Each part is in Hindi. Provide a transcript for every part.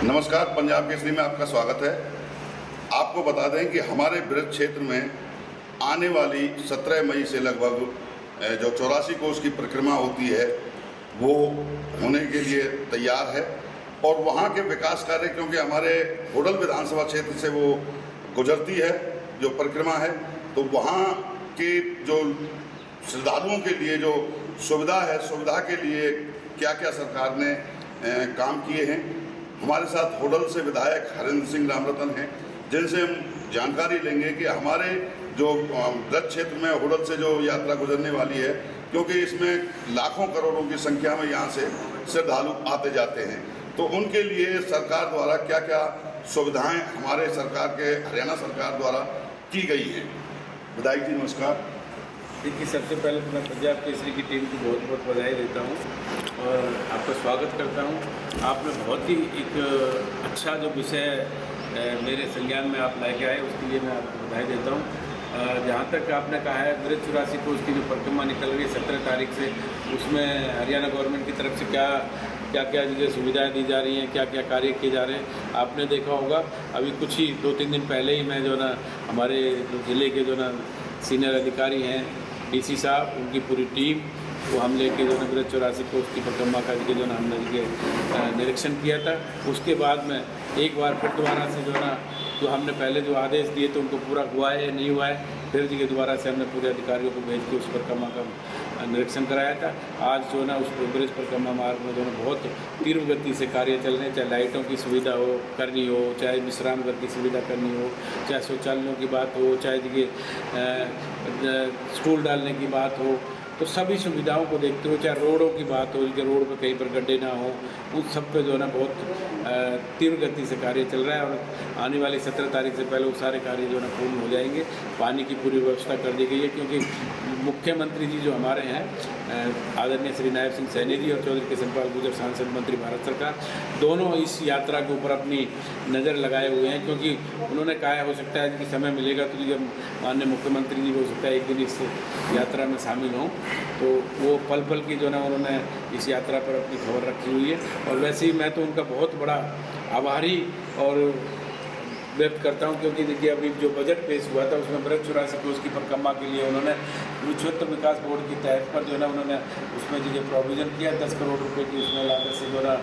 नमस्कार, पंजाब केसरी में आपका स्वागत है। आपको बता दें कि हमारे ब्रज क्षेत्र में आने वाली 17 मई से लगभग जो 84 कोस की परिक्रमा होती है वो होने के लिए तैयार है और वहाँ के विकास कार्य, क्योंकि हमारे होडल विधानसभा क्षेत्र से वो गुजरती है जो परिक्रमा है, तो वहाँ के जो श्रद्धालुओं के लिए जो सुविधा है, सुविधा के लिए क्या क्या सरकार ने काम किए हैं। हमारे साथ होडल से विधायक हरेंद्र सिंह रामरतन हैं, जिनसे हम जानकारी लेंगे कि हमारे जो ब्रज क्षेत्र में होडल से जो यात्रा गुजरने वाली है, क्योंकि इसमें लाखों करोड़ों की संख्या में यहाँ से श्रद्धालु आते जाते हैं, तो उनके लिए सरकार द्वारा क्या क्या सुविधाएं हमारे सरकार के हरियाणा सरकार द्वारा की गई हैं। विधायक जी नमस्कार। देखिए, सबसे पहले तो मैं पंजाब केसरी की टीम को बहुत बहुत बधाई देता हूँ और आपका स्वागत करता हूँ। आपने बहुत ही एक अच्छा जो विषय मेरे संज्ञान में आप लेके आए, उसके लिए मैं आपको बधाई देता हूँ। जहाँ तक आपने कहा है ब्रज 84 कोस की जो परिक्रमा निकल रही है 17 तारीख से, उसमें हरियाणा गवर्नमेंट की तरफ से क्या क्या सुविधाएं दी जा रही हैं, क्या क्या कार्य किए जा रहे हैं, आपने देखा होगा। अभी कुछ ही 2-3 दिन पहले ही मैं जो ना हमारे ज़िले के जो ना सीनियर अधिकारी हैं, डीसी साहब, उनकी पूरी टीम को हम लेके जो ना ब्रज 84 कोस की परिक्रमा करके जो ना हमने निरीक्षण किया था। उसके बाद में एक बार फिर दोबारा से जो ना जो हमने पहले जो आदेश दिए थे उनको पूरा हुआ है नहीं हुआ है, फिर जी के दोबारा से हमने पूरे अधिकारियों को भेज के उस परिक्रमा का निरीक्षण कराया था। आज जो ना उस ब्रिज परिक्रमा मार्ग में जो ना बहुत तीव्र गति से कार्य चल रहे हैं, चाहे लाइटों की सुविधा हो करनी हो, चाहे विश्राम घर की सुविधा करनी हो, चाहे शौचालयों की बात हो, चाहे जी स्टूल डालने की बात हो, तो सभी सुविधाओं को देखते हुए, चाहे रोडों की बात हो, कि रोड पर कहीं पर गड्ढे ना हो, उस सब पे जो है ना बहुत तीव्र गति से कार्य चल रहा है और आने वाली 17 तारीख से पहले वो सारे कार्य जो है ना पूर्ण हो जाएंगे। पानी की पूरी व्यवस्था कर दी गई है, क्योंकि मुख्यमंत्री जी जो हमारे हैं आदरणीय श्री नायब सिंह सैनी जी और चौधरी किशनपाल गुर्जर सांसद मंत्री भारत सरकार, दोनों इस यात्रा के ऊपर अपनी नज़र लगाए हुए हैं, क्योंकि उन्होंने कहा हो सकता है कि समय मिलेगा तो जब माननीय मुख्यमंत्री जी हो सकता है एक दिन इस यात्रा में शामिल हों, तो वो पल पल की जो ना उन्होंने इस यात्रा पर अपनी खबर रखी हुई है। और वैसे ही मैं तो उनका बहुत बड़ा आभारी और व्यक्त करता हूं, क्योंकि देखिए अभी जो बजट पेश हुआ था उसमें ब्रज 84 कोस की परिक्रमा के लिए उन्होंने क्षेत्र विकास बोर्ड की तहत पर जो है ना उन्होंने उसमें जो प्रोविज़न किया 10 करोड़ रुपए की उसमें लागत से जो ना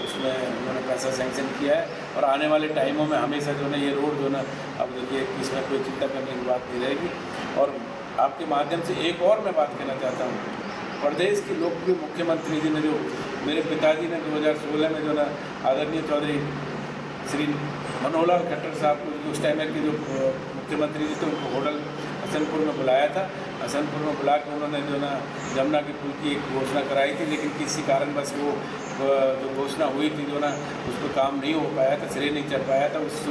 उसमें उन्होंने पैसा सैंक्शन किया है। और आने वाले टाइमों में हमेशा जो है ये रोड जो ना, अब देखिए इसमें कोई चिंता करने की बात नहीं रहेगी। और आपके माध्यम से एक और मैं बात कहना चाहता हूँ, प्रदेश के लोकप्रिय मुख्यमंत्री जी ने जो मेरे पिताजी ने 2016 में जो ना आदरणीय चौधरी श्री मनोहर लाल खट्टर साहब को उस टाइम के जो मुख्यमंत्री जी थे उनको होडल हसनपुर में बुलाया था। हसनपुर में बुला के उन्होंने जो ना जमुना के पुल की एक घोषणा कराई थी, लेकिन किसी कारण बस वो जो घोषणा हुई थी जो ना उस पर काम नहीं हो पाया था, सिरे नहीं चढ़ पाया था। उस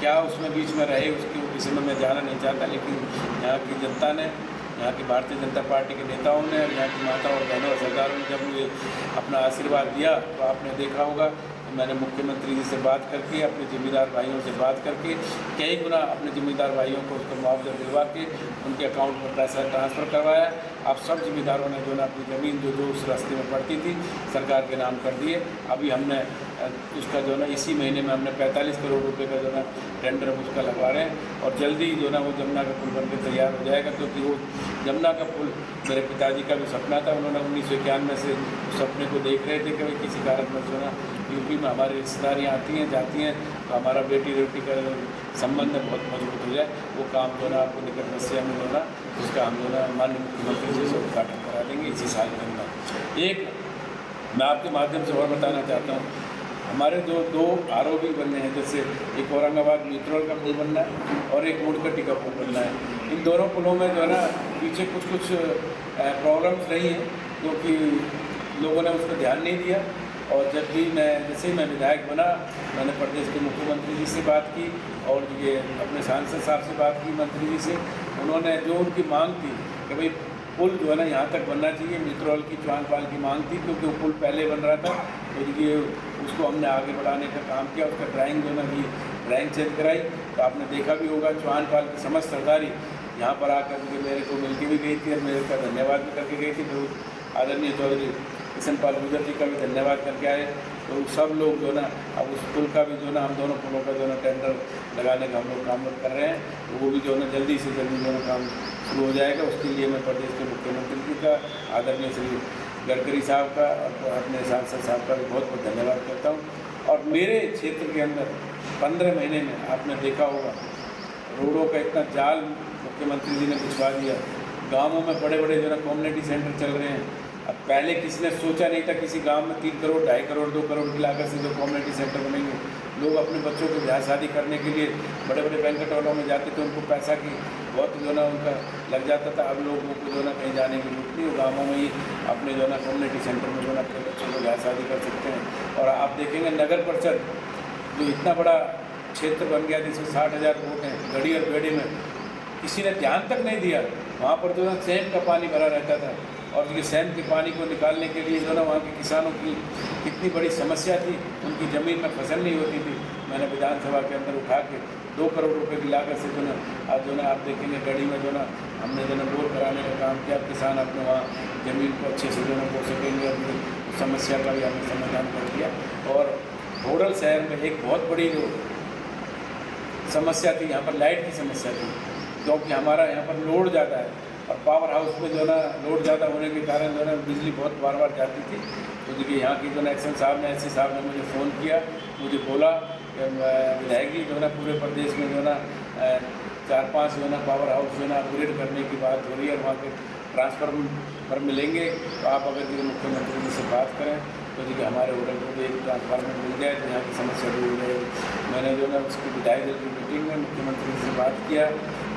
क्या उसमें बीच में रहे उसके विषय में मैं जाना नहीं चाहता, लेकिन यहाँ की जनता ने, यहाँ की भारतीय जनता पार्टी के नेताओं ने, यहाँ की माता और बहनों और सरकारों ने जब मुझे अपना आशीर्वाद दिया तो आपने देखा होगा मैंने मुख्यमंत्री जी से बात करके, अपने जिम्मेदार भाइयों से बात करके कई गुना अपने जिम्मेदार भाइयों को उसका मुआवजा दिलवा के उनके अकाउंट पर पैसा ट्रांसफ़र करवाया। आप सब जिम्मेदारों ने जो ना अपनी ज़मीन जो उस रास्ते में पड़ती थी सरकार के नाम कर दिए। अभी हमने उसका जो ना इसी महीने में हमने 45 करोड़ रुपए का जो ना टेंडर उसका लगवा रहे हैं और जल्दी जो ना वो जमुना का पुल बनकर तैयार हो जाएगा, क्योंकि वो जमुना का पुल मेरे पिताजी का भी सपना था। उन्होंने 1991 से उस सपने को देख रहे थे कि भाई किसी कारण में जो ना यूपी में हमारी रिश्तेदारियाँ आती हैं जाती हैं तो हमारा बेटी रोटी का संबंध बहुत मजबूत हो जाए। वो काम जो ना आपको निकट भविष्य में जो ना उसका हम जो ना माननीय मुख्यमंत्री जी से उद्घाटन करा देंगे इसी साल के अंदर। एक मैं आपके माध्यम से और बताना चाहता हूँ, हमारे जो 2 आरओबी बनने हैं, जैसे एक औरंगाबाद मित्रोल का पुल बनना है और एक मुड़कटी का पुल बनना है। इन दोनों पुलों में जो है ना पीछे कुछ प्रॉब्लम्स रही हैं, क्योंकि लोगों ने उस पर ध्यान नहीं दिया। और जब भी जैसे ही मैं विधायक बना, मैंने प्रदेश के मुख्यमंत्री जी से बात की और ये अपने सांसद साहब से बात की, मंत्री जी से। उन्होंने जो उनकी मांग थी कि भाई पुल जो है ना यहाँ तक बनना चाहिए, मित्रोल की चौहानपाल की मांग थी, क्योंकि वो पुल पहले बन रहा था, तो ये उसको हमने आगे बढ़ाने का काम किया। उसका ड्राइंग जो है ना भी ड्राइंग चेंज कराई, तो आपने देखा भी होगा चौहानपाल की समस्त सरदारी यहाँ पर आकर के मेरे को मिलके भी गई थी और मेरे का धन्यवाद भी करके गई थी। आदरणीय चौधरी किशनपाल गुर्जर जी का भी धन्यवाद करके आए। तो सब लोग जो है ना अब उस पुल का भी जो है ना हम दोनों पुलों का जो है ना टेंडर लगाने का हम लोग काम कर रहे हैं। तो वो भी जो है ना जल्दी से जल्दी जो है ना काम शुरू हो जाएगा। उसके लिए मैं प्रदेश के मुख्यमंत्री जी का, आदरणीय श्री गडकरी साहब का और अपने सांसद साहब का भी बहुत बहुत धन्यवाद करता हूँ। और मेरे क्षेत्र के अंदर 15 महीने में आपने देखा होगा रोडों का इतना जाल मुख्यमंत्री जी ने बिछवा दिया। गाँवों में बड़े बड़े जो है ना कम्युनिटी सेंटर चल रहे हैं। अब पहले किसी ने सोचा नहीं था किसी गांव में 3 करोड़ 2.5 करोड़ 2 करोड़ की लागत से जो कम्युनिटी सेंटर बनेंगे। लोग अपने बच्चों को ब्याह शादी करने के लिए बड़े बड़े बैंकेट हॉलों में जाते थे, उनको पैसा की बहुत जो है ना उनका लग जाता था। अब लोगों को जो है ना कहीं जाने की जरूरत नहीं, गाँवों में ही अपने जो है ना कम्युनिटी सेंटर में जो है ना अपने बच्चों को ब्याह शादी कर सकते हैं। और आप देखेंगे नगर परिषद जो इतना बड़ा क्षेत्र बन गया जिसमें 60,000 वोट हैं, गड़ी और बेड़ी में किसी ने ध्यान तक नहीं दिया। वहाँ पर जो है सैम का पानी भरा रहता था और ये सैम के पानी को निकालने के लिए जो है ना वहाँ के किसानों की कितनी बड़ी समस्या थी, उनकी ज़मीन में फसल नहीं होती थी। मैंने विधानसभा के अंदर उठा के 2 करोड़ रुपए की लागत से जो है आज जो है आप देखेंगे गढ़ी में जो है ना हमने जो है बोर कराने का काम किया। किसान अपने वहाँ ज़मीन को अच्छे से जो है बो सकेंगे और उस समस्या का भी हमने समाधान कर दिया। और होडल शहर में एक बहुत बड़ी जो समस्या थी, यहाँ पर लाइट की समस्या थी, क्योंकि हमारा यहाँ पर लोड ज़्यादा है और पावर हाउस में जो है ना लोड ज़्यादा होने के कारण जो है ना बिजली बहुत बार बार जाती थी। तो देखिए यहाँ की जो है एक्शन साहब ने एस साहब ने मुझे फ़ोन किया, मुझे बोला कि विधायक जी जो है ना पूरे प्रदेश में जो है ना 4-5 जो है ना पावर हाउस जो है ना अपग्रेड करने की बात हो रही है, वहाँ के ट्रांसफार्मर मिलेंगे। तो आप अगर देखिए मुख्यमंत्री जी से बात करें तो देखिए हमारे होटल को भी एक ट्रांसफार्मर मिल जाए तो यहाँ की समस्या दूर हो जाएगी। मैंने जो है ना उसकी विधायक दल की मीटिंग में मुख्यमंत्री से बात किया।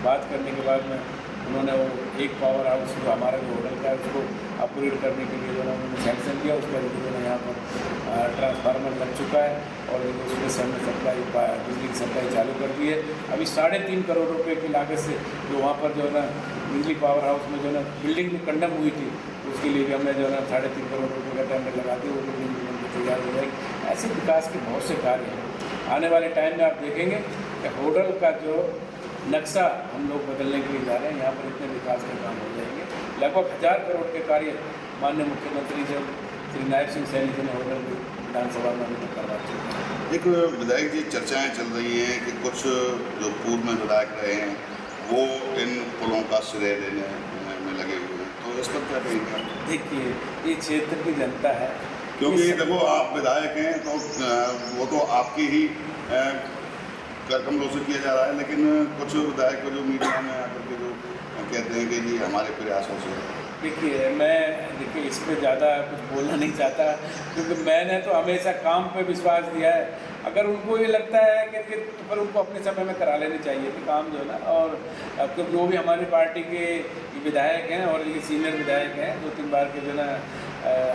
बात करने के बाद में उन्होंने वो एक पावर हाउस जो हमारा जो होटल का है उसको अपग्रेड करने के लिए जो है उन्होंने सैंक्शन दिया। उसका जो है यहाँ पर ट्रांसफार्मर लग चुका है और उसमें से हमने सप्लाई बिजली की सप्लाई चालू कर दी है। अभी 3.5 करोड़ रुपए की लागत से जो वहाँ पर जो है ना बिजली पावर हाउस में जो है ना बिल्डिंग भी कंडम हुई थी, उसके लिए भी हमने जो है ना 3.5 करोड़ रुपये का टेंडर लगा दिया। वो बिल्डिंग भी बनकर तैयार हो जाएगी। ऐसे विकास के बहुत से कार्य हैं। आने वाले टाइम में आप देखेंगे कि होटल का जो नक्शा हम लोग बदलने के लिए जा रहे हैं। यहाँ पर इतने विकास के काम हो जाएंगे। लगभग 1000 करोड़ के कार्य माननीय मुख्यमंत्री जब श्री नायब सिंह सैनी जी ने होटल विधानसभा में अभी तक करवा चुके हैं। एक विधायक जी चर्चाएं चल रही हैं कि कुछ जो पूर्व में विधायक रहे हैं वो इन पुलों का श्रेय देने में लगे हुए हैं, तो इस पर क्या कहेंगे? देखिए ये क्षेत्र की जनता है, क्योंकि देखो आप विधायक हैं तो वो तो आपकी ही कमलों से किया जा रहा है, लेकिन कुछ विधायक को जो मीडिया में आकर के जो कहते हैं कि जी हमारे प्रयासों से। देखिए इस पर ज़्यादा कुछ बोलना नहीं चाहता, क्योंकि मैंने तो हमेशा काम पे विश्वास दिया है। अगर उनको ये लगता है कि तो फिर उनको अपने समय में करा लेनी चाहिए कि काम जो है ना। और क्योंकि वो भी हमारी पार्टी के विधायक हैं और ये सीनियर विधायक हैं, 2-3 बार के जो है ना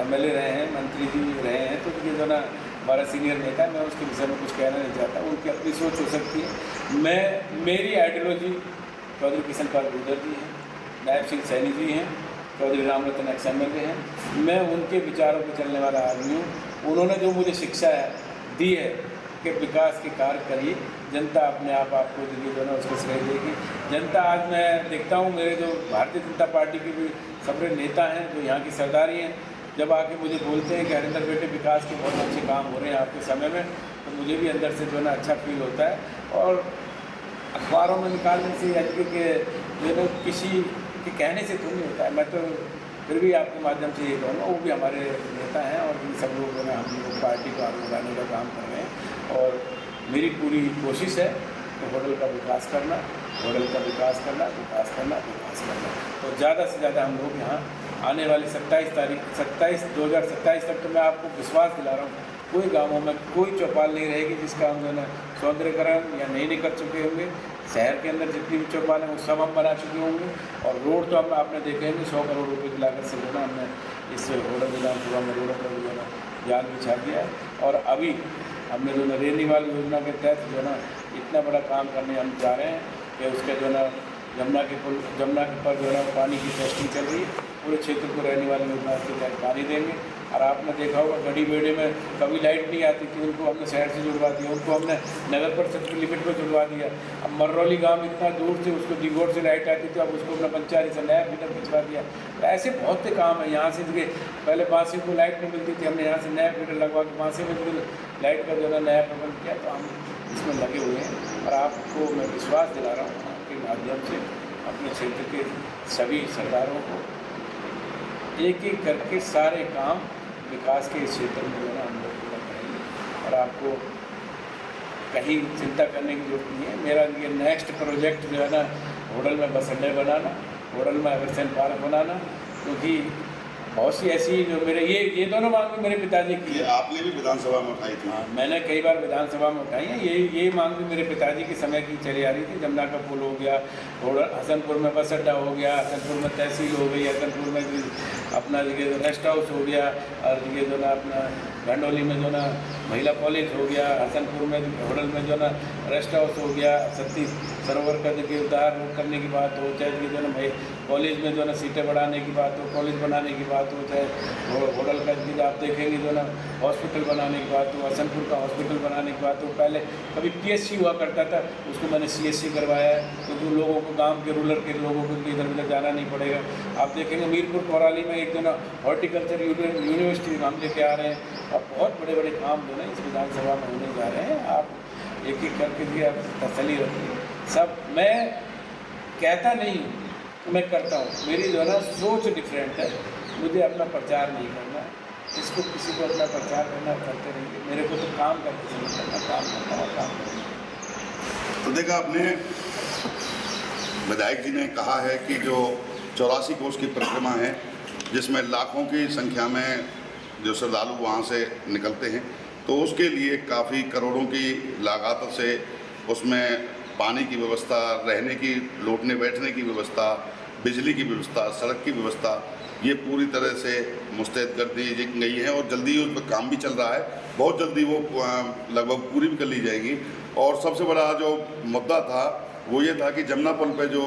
MLA रहे हैं, मंत्री जी रहे हैं, तो ये जो ना हमारा सीनियर नेता है। मैं उसके विषय में कुछ कहना नहीं चाहता, उनकी अपनी सोच हो सकती है। मेरी आइडियोलॉजी चौधरी किशन पाल गुर्जर जी हैं, नायब सिंह सैनी जी हैं, चौधरी रामरतन XMLA हैं। मैं उनके विचारों पर चलने वाला आदमी हूँ। उन्होंने जो मुझे शिक्षा दी है कि विकास के कार्य करिए, जनता अपने आप आपको जो है ना उसको श्रेय देगी। जनता आज मैं देखता हूँ मेरे जो भारतीय जनता पार्टी के भी सबरे नेता हैं जो यहाँ की सरदारी हैं, जब आके मुझे बोलते हैं कि हरिंदर बेटे विकास के बहुत अच्छे काम हो रहे हैं आपके समय में, तो मुझे भी अंदर से जो है ना अच्छा फील होता है। और अखबारों में निकालने से या कि किसी के कहने से तो नहीं होता है। मैं तो फिर भी आपके माध्यम से ये कहूँगा, वो भी हमारे नेता हैं और ये सब लोग जो है हम लोग पार्टी को आगे बढ़ाने का काम कर रहे हैं। और मेरी पूरी कोशिश है कि होटल का विकास करना, होटल का विकास करना, विकास करना, विकास करना। तो ज़्यादा से ज़्यादा हम लोग यहाँ आने वाली 2027 तक तो मैं आपको विश्वास दिला रहा हूँ, कोई गाँवों में कोई चौपाल नहीं रहेगी जिसका हम जो है ना सौंदर्यकरण या नहीं कर चुके होंगे। शहर के अंदर जितनी भी चौपाल हैं वो सब हम बना चुके होंगे। और रोड तो हम आपने देखे हैं 100 करोड़ रुपए की लागत से जो है हमने इस होटल विधानसभा में रोडों पर जो है ना जाल बिछा दिया है। और अभी हमने जो है रेनीवाल योजना के तहत जो है ना इतना बड़ा काम करने हम जा रहे हैं कि उसके जो है ना जमुना के पर जो है ना पानी की टेस्टिंग चल रही है। पूरे क्षेत्र को रहने वाली योजना के तहत पानी देंगे। और आपने देखा होगा गढ़ी बेड़े में कभी लाइट नहीं आती थी, उनको हमने शहर से जुड़वा दिया, उनको हमने नगर परिषद की लिमिट में जुड़वा दिया। अब मर्रौली गांव इतना दूर से उसको दिगोट से लाइट आती थी, अब उसको अपना पंचायती से नया मीटर खिंचवा दिया। तो ऐसे बहुत से काम है। यहाँ से देखिए पहले बांसी को लाइट नहीं मिलती थी, हमने यहाँ से नया मीटर लगवा के बांसी में भी लाइट का जो है नया प्रबंध किया, तो हम इसमें लगे हुए हैं। और आपको मैं विश्वास दिला रहा हूँ आपके माध्यम से अपने क्षेत्र के सभी सरदारों को एक एक करके सारे काम विकास के इस क्षेत्र में जो है हम लोग पूरा करेंगे। और आपको कहीं चिंता करने की जरूरत नहीं है। मेरा ये नेक्स्ट प्रोजेक्ट जो है ना, होडल में बस अड्डे बनाना, होडल में अग्रसेन पार्क बनाना, क्योंकि बहुत सी ऐसी जो मेरे ये दोनों मांग भी मेरे पिताजी की ये है। आपने भी विधानसभा में उठाई थी। हाँ, मैंने कई बार विधानसभा में उठाई है। ये मांग भी मेरे पिताजी के समय की चली आ रही थी। जमुना का पुल हो गया, हसनपुर में बस अड्डा हो गया, हसनपुर में तहसील हो गई, हसनपुर में अपना जो रेस्ट हाउस हो गया, और ये जो ना अपना घंडोली में जो ना महिला कॉलेज हो गया, हसनपुर में होडल में जो ना रेस्ट हाउस हो गया, सती सरोवर का देखिए उद्धार करने की बात हो, चाहे जो ना कॉलेज में जो ना सीटें बढ़ाने की बात हो, कॉलेज बनाने की बात हो, चाहे होडल का भी आप देखेंगे जो ना हॉस्पिटल बनाने की बात हो, हसनपुर का हॉस्पिटल बनाने की बात हो। पहले कभी PSC हुआ करता था, उसको मैंने CSC करवाया है, क्योंकि लोगों को गांव के रूरल के लोगों को इधर उधर जाना नहीं पड़ेगा। आप देखेंगे मीरपुर कोराली में एक जो ना हॉर्टिकल्चर यूनिवर्सिटी हम लेके आ रहे हैं। अब बहुत बड़े बड़े काम जो ना इस विधानसभा में होने जा रहे हैं। आप एक एक करके भी आप तसल्ली रखिए। सब मैं कहता नहीं हूँ, मैं करता हूँ। मेरी जो है ना सोच डिफरेंट है। मुझे अपना प्रचार नहीं करना, इसको किसी को अपना प्रचार करना करते रहिए। मेरे को तो काम करके समझ करना, काम करना और काम करना। तो देखा आपने, विधायक जी ने कहा है कि जो 84 कोस की परिक्रमा है, जिसमें लाखों की संख्या में जो श्रद्धालु वहाँ से निकलते हैं, तो उसके लिए काफ़ी करोड़ों की लागत से उसमें पानी की व्यवस्था, रहने की, लौटने बैठने की व्यवस्था, बिजली की व्यवस्था, सड़क की व्यवस्था, ये पूरी तरह से मुस्तैद कर दी गई है। और जल्दी उस पर काम भी चल रहा है, बहुत जल्दी वो लगभग पूरी भी कर ली जाएगी। और सबसे बड़ा जो मुद्दा था वो ये था कि जमुना पुल पे जो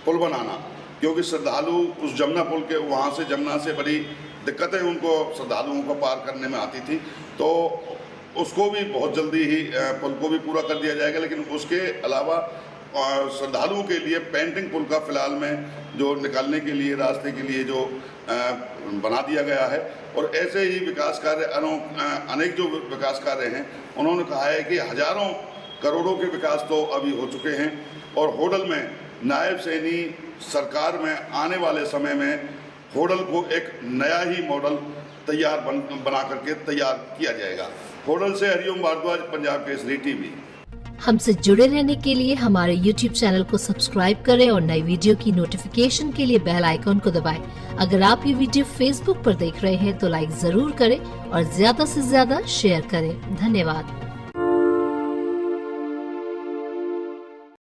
पुल बनाना, क्योंकि श्रद्धालु उस जमुना पुल के वहाँ से, जमुना से बड़ी दिक्कतें उनको श्रद्धालुओं को पार करने में आती थी, तो उसको भी बहुत जल्दी ही पुल को भी पूरा कर दिया जाएगा। लेकिन उसके अलावा श्रद्धालुओं के लिए पेंटिंग पुल का फिलहाल में जो निकालने के लिए, रास्ते के लिए जो बना दिया गया है। और ऐसे ही विकास कार्य, अनेक जो विकास कार्य हैं, उन्होंने कहा है कि हजारों करोड़ों के विकास तो अभी हो चुके हैं। और होडल में नायब सैनी सरकार में आने वाले समय में होडल को एक नया ही मॉडल बना करके तैयार किया जाएगा। होडल से हरिओम भारद्वाज, पंजाब केसरी TV। हमसे जुड़े रहने के लिए हमारे YouTube चैनल को सब्सक्राइब करें और नई वीडियो की नोटिफिकेशन के लिए बेल आइकॉन को दबाएं। अगर आप ये वीडियो Facebook पर देख रहे हैं तो लाइक जरूर करें और ज्यादा से ज्यादा शेयर करें। धन्यवाद।